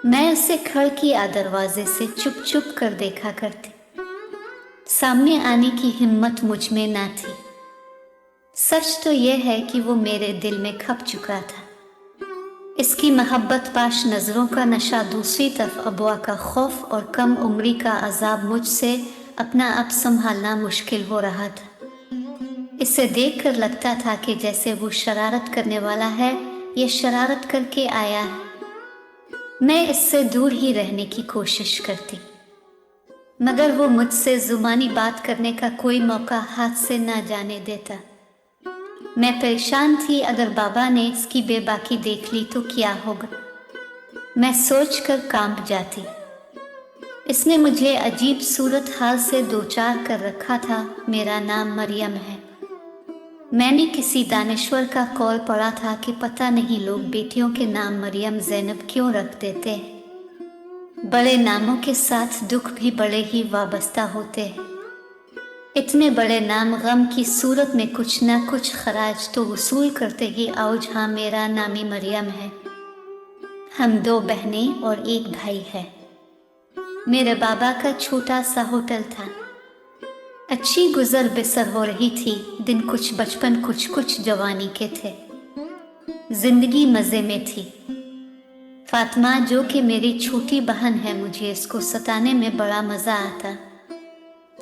मैं उसे खिड़की या दरवाजे से चुप चुप कर देखा करती। सामने आने की हिम्मत मुझ में ना थी। सच तो यह है कि वो मेरे दिल में खप चुका था। इसकी मोहब्बत पाश नज़रों का नशा, दूसरी तरफ अबुआ का खौफ और कम उम्री का अजाब, मुझसे अपना आप संभालना मुश्किल हो रहा था। इसे देखकर लगता था कि जैसे वो शरारत करने वाला है, ये शरारत करके आया है। मैं इससे दूर ही रहने की कोशिश करती, मगर वो मुझसे जुबानी बात करने का कोई मौका हाथ से ना जाने देता। मैं परेशान थी, अगर बाबा ने इसकी बेबाकी देख ली तो क्या होगा, मैं सोचकर कांप जाती। इसने मुझे अजीब सूरत हाल से दो चार कर रखा था। मेरा नाम मरियम है। मैंने किसी दानिश्वर का कॉल पढ़ा था कि पता नहीं लोग बेटियों के नाम मरियम, ज़ैनब क्यों रख देते हैं। बड़े नामों के साथ दुख भी बड़े ही वाबस्ता होते हैं। इतने बड़े नाम गम की सूरत में कुछ ना कुछ खराज तो वसूल करते ही आओ। जहाँ मेरा नामी मरियम है। हम दो बहनें और एक भाई है। मेरे बाबा का छोटा सा होटल था। अच्छी गुजर बसर हो रही थी। दिन कुछ बचपन, कुछ जवानी के थे। जिंदगी मज़े में थी। फातिमा, जो कि मेरी छोटी बहन है, मुझे इसको सताने में बड़ा मज़ा आता।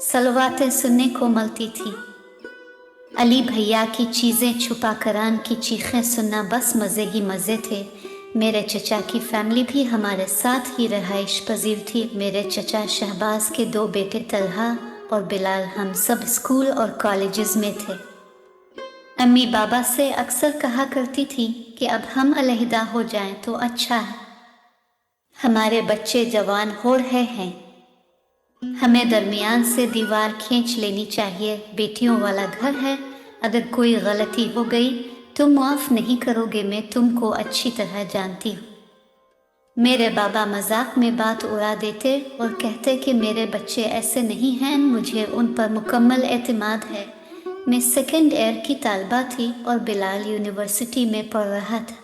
सलवातें सुनने को मिलती थी। अली भैया की चीज़ें छुपा करान की चीखें सुनना, बस मज़े ही मज़े थे। मेरे चचा की फैमिली भी हमारे साथ ही रहाइश पजीर थी। मेरे चचा शहबाज के दो बेटे तलहा और बिलाल, हम सब स्कूल और कॉलेजेस में थे। अम्मी बाबा से अक्सर कहा करती थी कि अब हम अलहदा हो जाएं तो अच्छा है। हमारे बच्चे जवान हो रहे हैं, हमें दरमियान से दीवार खींच लेनी चाहिए। बेटियों वाला घर है, अगर कोई गलती हो गई तो माफ़ नहीं करोगे, मैं तुमको अच्छी तरह जानती हूँ। मेरे बाबा मजाक में बात उड़ा देते और कहते कि मेरे बच्चे ऐसे नहीं हैं, मुझे उन पर मुकम्मल एतमाद है। मैं सेकेंड ईयर की तालबा थी और बिलाल यूनिवर्सिटी में पढ़ रहा था।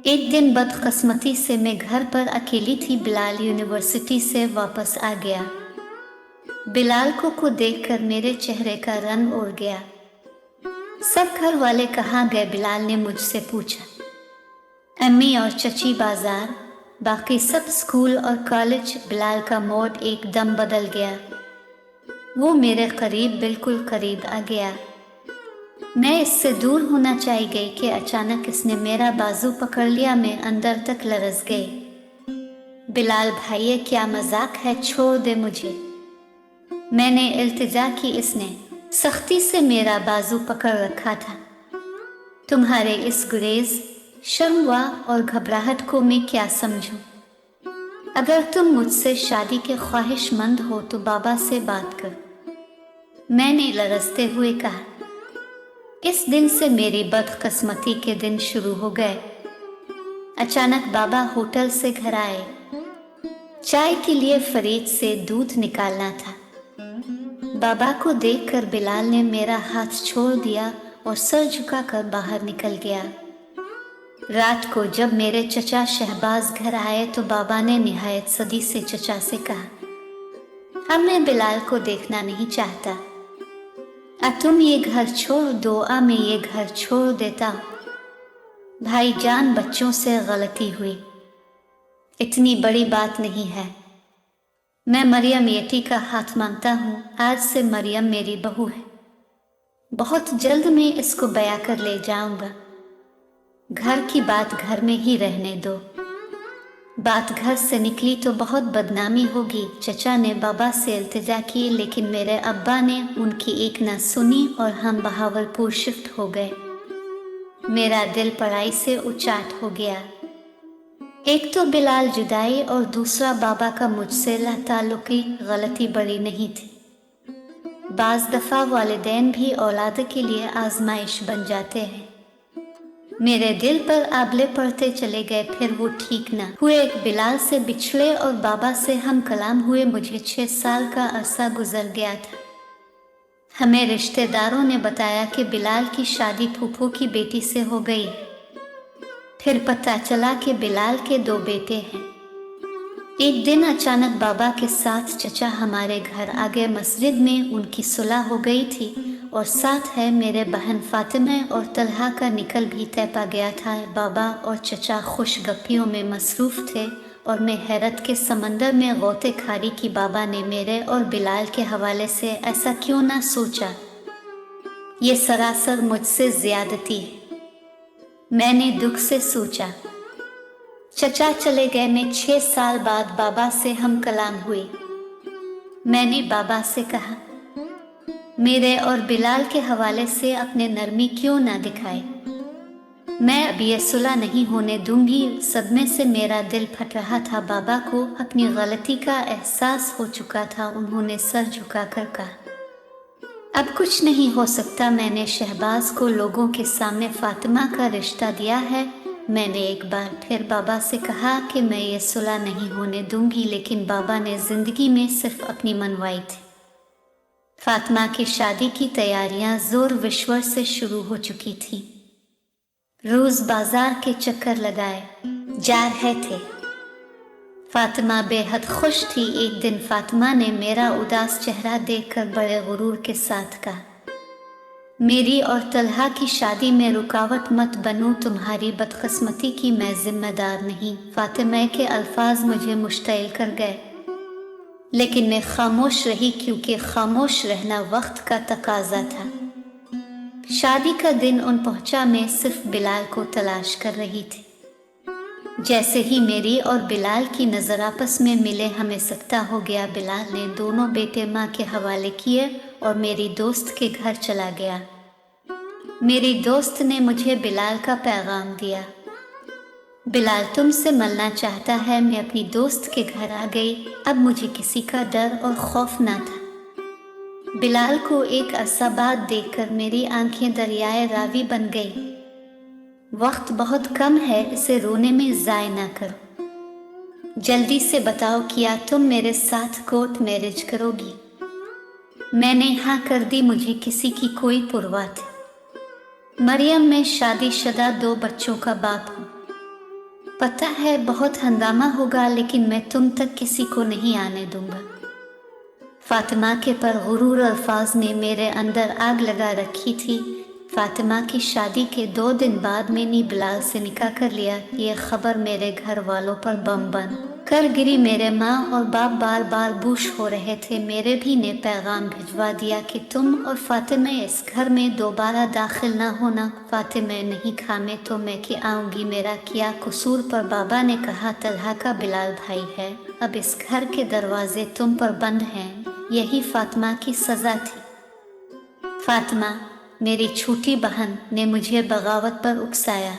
एक दिन बदकिस्मती से मैं घर पर अकेली थी। बिलाल यूनिवर्सिटी से वापस आ गया। बिलाल को देखकर मेरे चेहरे का रंग उड़ गया। सब घर वाले कहाँ गए, बिलाल ने मुझसे पूछा। अम्मी और चची बाजार, बाकी सब स्कूल और कॉलेज। बिलाल का मूड एकदम बदल गया। वो मेरे करीब, बिल्कुल करीब आ गया। मैं इससे दूर होना चाह गई कि अचानक इसने मेरा बाजू पकड़ लिया। मैं अंदर तक लरस गई। बिलाल भाई, ये क्या मजाक है, छोड़ दे मुझे, मैंने इल्तिजा की। इसने सख्ती से मेरा बाजू पकड़ रखा था। तुम्हारे इस गुरेज, शर्मवा और घबराहट को मैं क्या समझूं? अगर तुम मुझसे शादी के ख्वाहिशमंद हो तो बाबा से बात कर, मैंने लरसते हुए कहा। इस दिन से मेरी बदकिस्मती के दिन शुरू हो गए। अचानक बाबा होटल से घर आए। चाय के लिए फ्रिज से दूध निकालना था। बाबा को देखकर बिलाल ने मेरा हाथ छोड़ दिया और सर झुकाकर बाहर निकल गया। रात को जब मेरे चचा शहबाज घर आए तो बाबा ने निहायत सदी से चचा से कहा, अब मैं बिलाल को देखना नहीं चाहता। तुम ये घर छोड़ दो। मैं ये घर छोड़ देता हूँ। भाईजान, बच्चों से गलती हुई, इतनी बड़ी बात नहीं है। मैं मरियम येटी का हाथ मांगता हूँ। आज से मरियम मेरी बहू है। बहुत जल्द मैं इसको ब्याह कर ले जाऊंगा। घर की बात घर में ही रहने दो। बात घर से निकली तो बहुत बदनामी होगी। चचा ने बाबा से इल्तिजा की, लेकिन मेरे अब्बा ने उनकी एक ना सुनी और हम बहावलपुर शिफ्ट हो गए। मेरा दिल पढ़ाई से उचाट हो गया। एक तो बिलाल जुदाई और दूसरा बाबा का मुझसे ताल्लुकी। गलती बड़ी नहीं थी। बाज़ दफ़ा वालिदैन भी औलाद के लिए आजमाइश बन जाते हैं। मेरे दिल पर आबले पड़ते चले गए। फिर वो ठीक ना हुए, बिलाल से बिछड़े और बाबा से हम कलाम हुए। मुझे 6 साल का अरसा गुजर गया था। हमें रिश्तेदारों ने बताया कि बिलाल की शादी फूफो की बेटी से हो गई। फिर पता चला कि बिलाल के 2 बेटे हैं। एक दिन अचानक बाबा के साथ चचा हमारे घर आ गए। मस्जिद में उनकी सुलह हो गई थी और साथ है मेरे बहन फातिमा और तलहा का निकल भी तय पा गया था। बाबा और चचा खुश गप्पियों में मसरूफ़ थे और मैं हैरत के समंदर में गौते खारी कि बाबा ने मेरे और बिलाल के हवाले से ऐसा क्यों ना सोचा। ये सरासर मुझसे ज़्यादती है, मैंने दुख से सोचा। चचा चले गए। मैं 6 साल बाद बाबा से हम कलाम हुए। मैंने बाबा से कहा, मेरे और बिलाल के हवाले से अपने नरमी क्यों ना दिखाए, मैं अब ये सुलह नहीं होने दूंगी। सदमे से मेरा दिल फट रहा था। बाबा को अपनी गलती का एहसास हो चुका था। उन्होंने सर झुकाकर कहा, अब कुछ नहीं हो सकता। मैंने शहबाज को लोगों के सामने फातिमा का रिश्ता दिया है। मैंने एक बार फिर बाबा से कहा कि मैं ये सुलह नहीं होने दूंगी, लेकिन बाबा ने ज़िंदगी में सिर्फ अपनी मनवाई थी। फातिमा की शादी की तैयारियां जोर विश्वर से शुरू हो चुकी थी। रोज़ बाजार के चक्कर लगाए जा रहे थे। फातिमा बेहद खुश थी। एक दिन फातिमा ने मेरा उदास चेहरा देखकर बड़े गुरूर के साथ कहा, मेरी और तलहा की शादी में रुकावट मत बनो। तुम्हारी बदकिस्मती की मैं जिम्मेदार नहीं। फातिमा के अल्फाज मुझे मुश्तइल कर गए, लेकिन मैं खामोश रही क्योंकि खामोश रहना वक्त का तकाजा था। शादी का दिन उन पहुंचा। मैं सिर्फ बिलाल को तलाश कर रही थी। जैसे ही मेरी और बिलाल की नज़र आपस में मिले, हमें सकता हो गया। बिलाल ने दोनों बेटे माँ के हवाले किए और मेरी दोस्त के घर चला गया। मेरी दोस्त ने मुझे बिलाल का पैगाम दिया, बिलाल तुमसे मिलना चाहता है। मैं अपनी दोस्त के घर आ गई। अब मुझे किसी का डर और खौफ ना था। बिलाल को एक अरसा बाद देखकर मेरी आंखें दरियाए रावी बन गई। वक्त बहुत कम है, इसे रोने में ज़ाय ना करो। जल्दी से बताओ, क्या तुम मेरे साथ कोर्ट मैरिज करोगी? मैंने हाँ कर दी। मुझे किसी की कोई परवाह थी। मरियम, मैं शादीशुदा 2 बच्चों का बाप हूँ। पता है बहुत हंगामा होगा, लेकिन मैं तुम तक किसी को नहीं आने दूंगा। फातिमा के परगुरूर अल्फाज ने मेरे अंदर आग लगा रखी थी। फातिमा की शादी के 2 दिन बाद मैंने बिलाल से निकाह कर लिया। ये खबर मेरे घर वालों पर बम बन कर गिरी। मेरे माँ और बाप बार बार बूश हो रहे थे। मेरे भी ने पैगाम भिजवा दिया कि तुम और फातिमा इस घर में दोबारा दाखिल ना होना। फातिमा नहीं खामे तो मैं कि आऊँगी, मेरा क्या कसूर? पर बाबा ने कहा, तलहा का बिलाल भाई है, अब इस घर के दरवाजे तुम पर बंद हैं। यही फातिमा की सज़ा थी। फातिमा, मेरी छोटी बहन, ने मुझे बगावत पर उकसाया।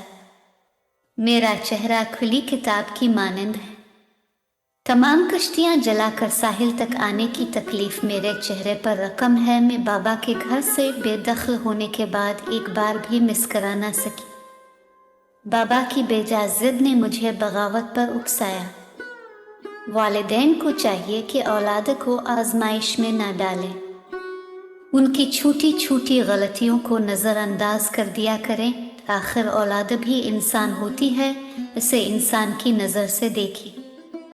मेरा चेहरा खुली किताब की मानंद है। तमाम कश्तियाँ जलाकर साहिल तक आने की तकलीफ मेरे चेहरे पर रकम है। मैं बाबा के घर से बेदखल होने के बाद एक बार भी मुस्कुरा ना सकी। बाबा की बेजा जिद ने मुझे बगावत पर उकसाया। वालिदैन को चाहिए कि औलाद को आजमाइश में ना डालें, उनकी छोटी छोटी गलतियों को नज़रअंदाज कर दिया करें। आखिर औलाद भी इंसान होती है, इसे इंसान की नज़र से देखिए।